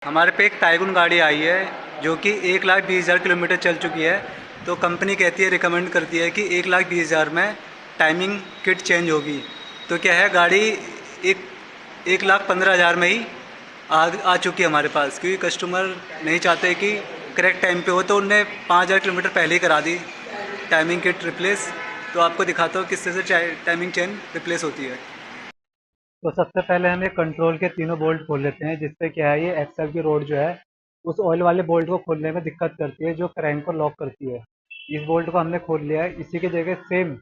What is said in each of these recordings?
हमारे पे एक टाइगुन गाड़ी आई है जो कि 1,20,000 किलोमीटर चल चुकी है। तो कंपनी कहती है, रिकमेंड करती है कि 1,20,000 में टाइमिंग किट चेंज होगी। तो क्या है, गाड़ी एक 1,15,000 में ही आ चुकी है हमारे पास, क्योंकि कस्टमर नहीं चाहते कि करेक्ट टाइम पे हो, तो उनने 5,000 किलोमीटर पहले ही करा दी टाइमिंग किट रिप्लेस। तो आपको दिखाता हूँ किससे से टाइमिंग चेन रिप्लेस होती है। तो सबसे पहले हम ये कंट्रोल के तीनों बोल्ट खोल लेते हैं, जिससे क्या है, ये एक्सल की रोड जो है उस ऑयल वाले बोल्ट को खोलने में दिक्कत करती है जो क्रैंक को लॉक करती है। इस बोल्ट को हमने खोल लिया है। इसी की जगह सेम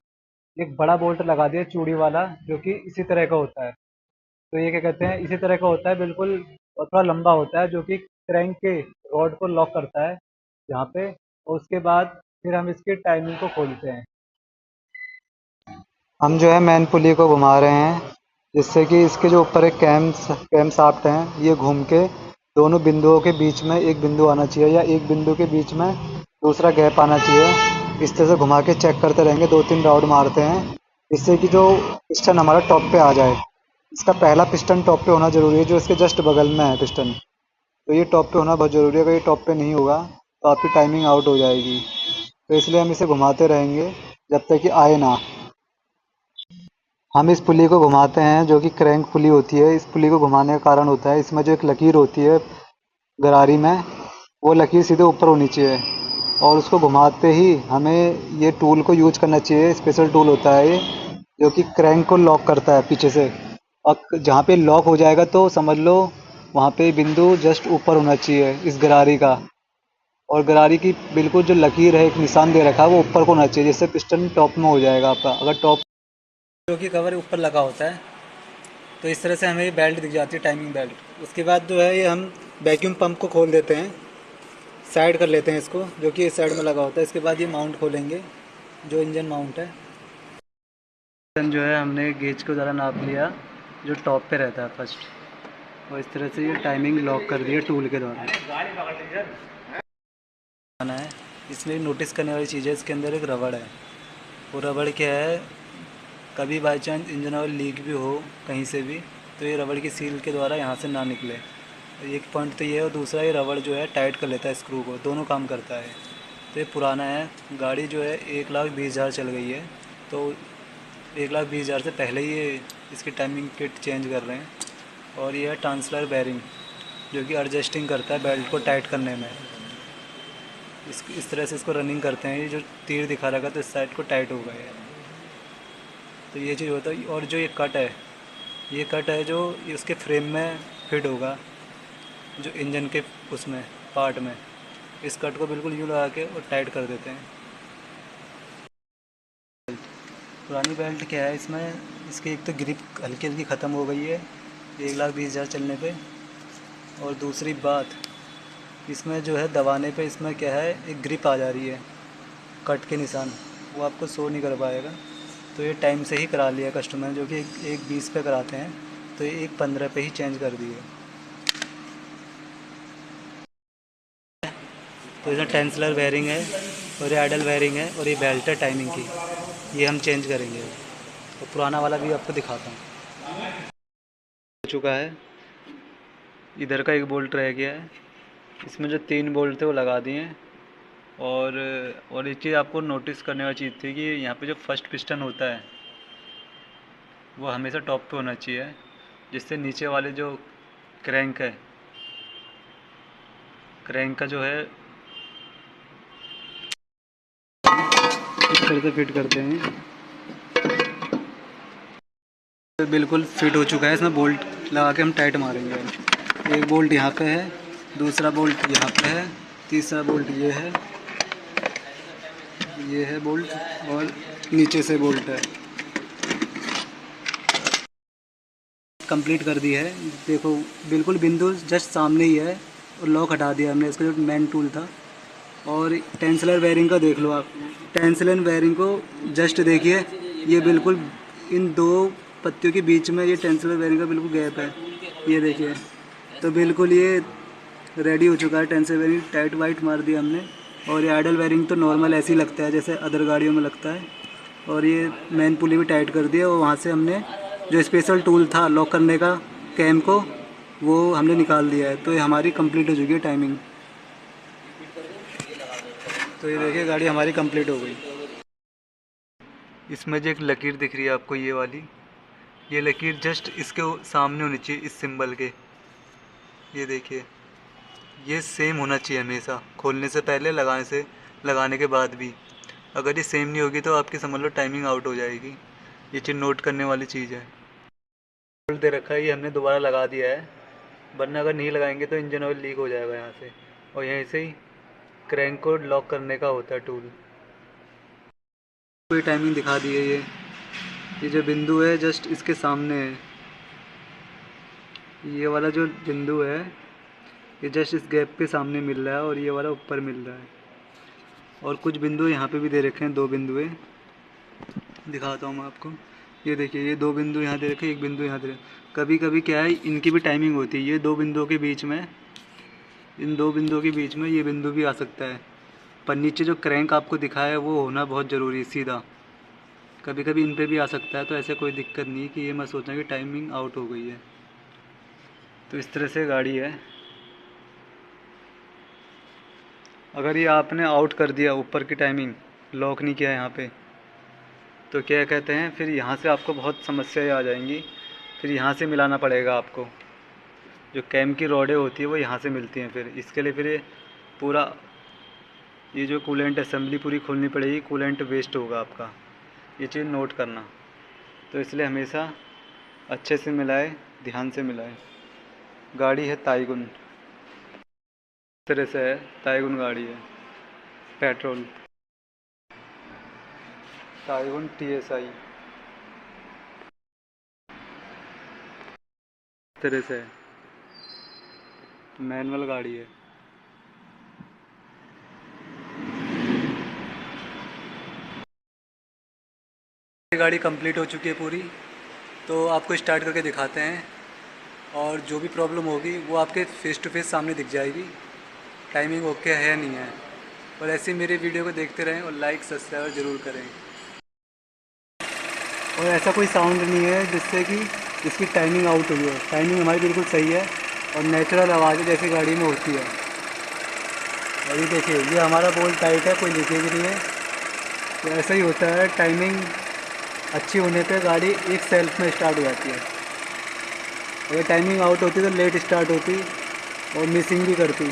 एक बड़ा बोल्ट लगा दिया चूड़ी वाला, जो कि इसी तरह का होता है। तो ये क्या कहते हैं, इसी तरह का होता है बिल्कुल, और थोड़ा लंबा होता है, जो कि क्रैंक के रॉड को लॉक करता है यहाँ पे। और उसके बाद फिर हम इसकी टाइमिंग को खोलते हैं। हम जो है मैन पुली को घुमा रहे हैं, जिससे कि इसके जो ऊपर एक कैम शाफ्ट हैं, ये घूम के दोनों बिंदुओं के बीच में एक बिंदु आना चाहिए, या एक बिंदु के बीच में दूसरा गैप आना चाहिए। इस तरह से घुमा के चेक करते रहेंगे, 2-3 राउंड मारते हैं, जिससे कि जो पिस्टन हमारा टॉप पे आ जाए। इसका पहला पिस्टन टॉप पे होना ज़रूरी है, जो इसके जस्ट बगल में है पिस्टन। तो ये टॉप पे होना बहुत ज़रूरी है। अगर ये टॉप पे नहीं होगा तो आपकी टाइमिंग आउट हो जाएगी। तो इसलिए हम इसे घुमाते रहेंगे जब तक कि आए ना। हम इस पुली को घुमाते हैं, जो कि क्रैंक पुली होती है। इस पुली को घुमाने का कारण होता है, इसमें जो एक लकीर होती है गरारी में, वो लकीर सीधे ऊपर होनी चाहिए। और उसको घुमाते ही हमें ये टूल को यूज करना चाहिए। स्पेशल टूल होता है ये, जो कि क्रैंक को लॉक करता है पीछे से। और जहाँ पे लॉक हो जाएगा तो समझ लो वहाँ पे बिंदु जस्ट ऊपर होना चाहिए इस गरारी का। और गरारी की बिल्कुल जो लकीर है, एक निशान दे रखा है, वो ऊपर को होना चाहिए, जिससे पिस्टन टॉप में हो जाएगा आपका। अगर टॉप जो कि कवर ऊपर लगा होता है, तो इस तरह से हमें ये बेल्ट दिख जाती है, टाइमिंग बेल्ट। उसके बाद जो है, ये हम वैक्यूम पंप को खोल देते हैं, साइड कर लेते हैं इसको, जो कि इस साइड में लगा होता है। इसके बाद ये माउंट खोलेंगे, जो इंजन माउंट है। इंजन जो है, हमने गेज को ज़रा नाप लिया, जो टॉप पे रहता है फर्स्ट। और इस तरह से ये टाइमिंग लॉक कर दी है टूल के द्वारा। आना है, इसमें नोटिस करने वाली चीज़ है, इसके अंदर एक रबड़ है। वो रबड़ क्या है, कभी by chance engine oil leak भी हो कहीं से भी, तो ये रबड़ की सील के द्वारा यहाँ से ना निकले। एक पॉइंट तो ये है, और दूसरा ये रबड़ जो है टाइट कर लेता है स्क्रू को, दोनों काम करता है। तो ये पुराना है, गाड़ी जो है 1,20,000 चल गई है। तो 1,20,000 से पहले ही ये इसकी टाइमिंग किट चेंज कर रहे हैं। और ये है ट्रांसलर बेरिंग, जो कि एडजस्टिंग करता है बेल्ट को टाइट करने में। इस तरह से इसको रनिंग करते हैं। ये जो तीर दिखा रखा तो इस साइड को टाइट होगा ये। तो ये चीज़ होता है। और जो ये कट है, ये कट है जो उसके फ्रेम में फिट होगा, जो इंजन के उसमें पार्ट में। इस कट को बिल्कुल यूँ लगा के और टाइट कर देते हैं। पुरानी बेल्ट क्या है, इसमें इसकी एक तो ग्रिप हल्की हल्की ख़त्म हो गई है 1,20,000 चलने पे। और दूसरी बात, इसमें जो है दबाने पे इसमें क्या है, एक ग्रिप आ जा रही है, कट के निशान, वो आपको शो नहीं कर पाएगा। तो ये टाइम से ही करा लिया कस्टमर, जो कि 1,20 पे कराते हैं, तो ये 1,15 पे ही चेंज कर दिए। तो इसमें टेंसलर बेयरिंग है, और ये आइडल बेयरिंग है, और ये बेल्ट है टाइमिंग की, ये हम चेंज करेंगे। तो पुराना वाला भी आपको दिखाता हूँ। हो चुका है, इधर का एक बोल्ट रह गया है। इसमें जो 3 बोल्ट थे वो लगा दिए हैं। और एक चीज़ आपको नोटिस करने वाली चीज़ थी कि यहाँ पे जो फर्स्ट पिस्टन होता है वो हमेशा टॉप पे होना चाहिए, जिससे नीचे वाले जो क्रैंक है, क्रैंक का जो है इस तरह से फिट करते हैं। तो बिल्कुल फिट हो चुका है, इसमें बोल्ट लगा के हम टाइट मारेंगे। एक बोल्ट यहाँ पे है, दूसरा बोल्ट यहाँ पे है, तीसरा बोल्ट ये है बोल्ट, और नीचे से बोल्ट है। कंप्लीट कर दी है, देखो बिल्कुल बिंदु जस्ट सामने ही है। और लॉक हटा दिया हमने, इसका जो मेन टूल था। और टेंसलर बेयरिंग का देख लो आप, टेंसलर बेयरिंग को जस्ट देखिए, ये बिल्कुल इन 2 पत्तियों के बीच में ये टेंसलर बेयरिंग का बिल्कुल गैप है, ये देखिए। तो बिल्कुल ये रेडी हो चुका है, टेंसलर बेयरिंग टाइट वाइट मार दिया हमने। और ये आइडल बेयरिंग तो नॉर्मल ऐसे ही लगता है जैसे अदर गाड़ियों में लगता है। और ये मेन पुली भी टाइट कर दिया, और वहाँ से हमने जो स्पेशल टूल था लॉक करने का कैम को, वो हमने निकाल दिया है, तो ये हमारी कंप्लीट हो चुकी है टाइमिंग। तो ये देखिए गाड़ी हमारी कंप्लीट हो गई। इसमें जो एक लकीर दिख रही है आपको, ये वाली, ये लकीर जस्ट इसके सामने होनी चाहिए, इस सिंबल के। ये देखिए, ये सेम होना चाहिए हमेशा, खोलने से पहले, लगाने के बाद भी। अगर ये सेम नहीं होगी तो आपकी समझ लो टाइमिंग आउट हो जाएगी। ये चीज़ नोट करने वाली चीज़ है। ऑयल दे रखा है, ये हमने दोबारा लगा दिया है, वरना अगर नहीं लगाएंगे तो इंजन ऑयल लीक हो जाएगा यहाँ से। और यहीं से ही क्रैंक को लॉक करने का होता है टूल। कोई टाइमिंग दिखा दी है। ये जो बिंदु है जस्ट इसके सामने है। ये वाला जो बिंदु है ये जस्ट इस गैप के सामने मिल रहा है, और ये वाला ऊपर मिल रहा है। और कुछ बिंदु यहाँ पे भी दे रखे हैं, 2 बिंदुएं दिखाता हूँ मैं आपको। ये देखिए, ये 2 बिंदु यहाँ दे रखे हैं, 1 बिंदु यहाँ दे रखे। कभी कभी क्या है, इनकी भी टाइमिंग होती है। ये 2 बिंदुओं के बीच में, इन 2 बिंदुओं के बीच में ये बिंदु भी आ सकता है, पर नीचे जो क्रैंक आपको दिखा है वो होना बहुत ज़रूरी है सीधा। कभी कभी इन पे भी आ सकता है, तो ऐसे कोई दिक्कत नहीं कि ये मैं सोचना कि टाइमिंग आउट हो गई है। तो इस तरह से गाड़ी है। अगर ये आपने आउट कर दिया, ऊपर की टाइमिंग लॉक नहीं किया यहाँ पे, तो क्या कहते हैं, फिर यहाँ से आपको बहुत समस्याएं आ जाएंगी। फिर यहाँ से मिलाना पड़ेगा आपको। जो कैम की रॉडें होती है वो यहाँ से मिलती हैं। फिर इसके लिए फिर ये पूरा, ये जो कूलेंट असेंबली पूरी खोलनी पड़ेगी, कूलेंट वेस्ट होगा आपका। ये चीज़ नोट करना। तो इसलिए हमेशा अच्छे से मिलाए, ध्यान से मिलाए। गाड़ी है ताइगुन, इस तरह से है, ताइगुन गाड़ी है, पेट्रोल, ताइगुन TSI, इस तरह से है, मैनुअल गाड़ी है। गाड़ी कंप्लीट हो चुकी है पूरी, तो आपको स्टार्ट करके दिखाते हैं, और जो भी प्रॉब्लम होगी वो आपके फेस टू फेस सामने दिख जाएगी। टाइमिंग ओके है नहीं है। और ऐसे मेरे वीडियो को देखते रहें और लाइक सब्सक्राइब ज़रूर करें। और ऐसा कोई साउंड नहीं है जिससे कि इसकी टाइमिंग आउट हुई हो। टाइमिंग हमारी बिल्कुल सही है, और नेचुरल आवाज़ जैसी गाड़ी में होती है। और ये देखिए, ये हमारा बोल्ट टाइट है, कोई लीकेज नहीं है। तो ऐसा ही होता है, टाइमिंग अच्छी होने पे गाड़ी एक सेल्फ में स्टार्ट हो जाती है। अगर टाइमिंग आउट होती तो लेट स्टार्ट होती और मिसिंग भी करती।